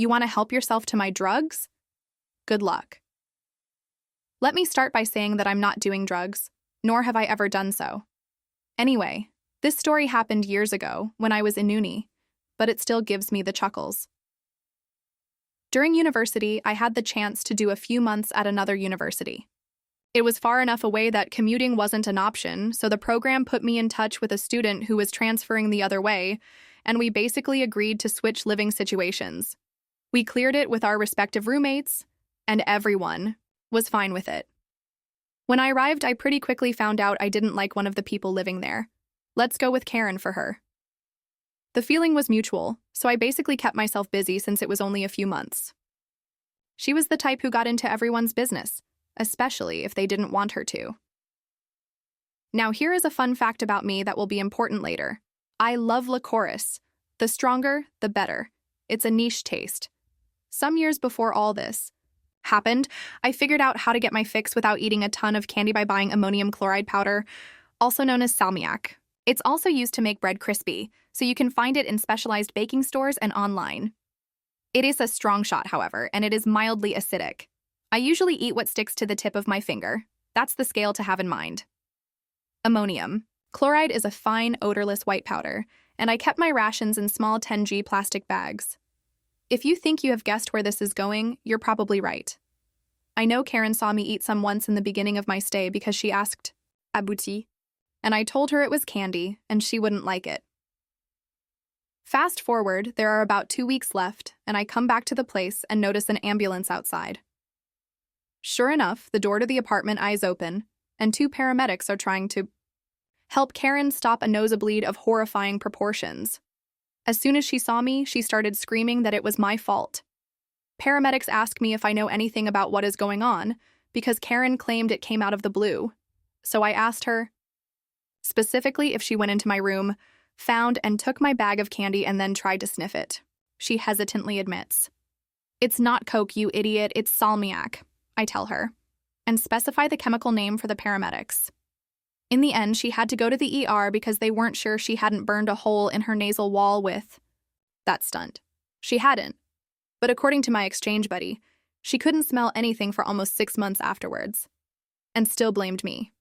You want to help yourself to my drugs? Good luck. Let me start by saying that I'm not doing drugs, nor have I ever done so. Anyway, this story happened years ago when I was in uni, but it still gives me the chuckles. During university, I had the chance to do a few months at another university. It was far enough away that commuting wasn't an option, so the program put me in touch with a student who was transferring the other way, and we basically agreed to switch living situations. We cleared it with our respective roommates, and everyone was fine with it. When I arrived, I pretty quickly found out I didn't like one of the people living there. Let's go with Karen for her. The feeling was mutual, so I basically kept myself busy since it was only a few months. She was the type who got into everyone's business, especially if they didn't want her to. Now here is a fun fact about me that will be important later. I love licorice. The stronger, the better. It's a niche taste. Some years before all this happened, I figured out how to get my fix without eating a ton of candy by buying ammonium chloride powder, also known as salmiak. It's also used to make bread crispy, so you can find it in specialized baking stores and online. It is a strong shot, however, and it is mildly acidic. I usually eat what sticks to the tip of my finger. That's the scale to have in mind. Ammonium chloride is a fine, odorless white powder, and I kept my rations in small 10G plastic bags. If you think you have guessed where this is going, you're probably right. I know Karen saw me eat some once in the beginning of my stay because she asked, "Abouti?" And I told her it was candy, and she wouldn't like it. Fast forward, there are about 2 weeks left, and I come back to the place and notice an ambulance outside. Sure enough, the door to the apartment eyes open, and 2 paramedics are trying to help Karen stop a nosebleed of horrifying proportions. As soon as she saw me, she started screaming that it was my fault. Paramedics ask me if I know anything about what is going on, because Karen claimed it came out of the blue. So I asked her, specifically if she went into my room, found and took my bag of candy and then tried to sniff it. She hesitantly admits. "It's not Coke, you idiot, it's salmiak," I tell her, and specify the chemical name for the paramedics. In the end, she had to go to the ER because they weren't sure she hadn't burned a hole in her nasal wall with that stunt. She hadn't. But according to my exchange buddy, she couldn't smell anything for almost 6 months afterwards, and still blamed me.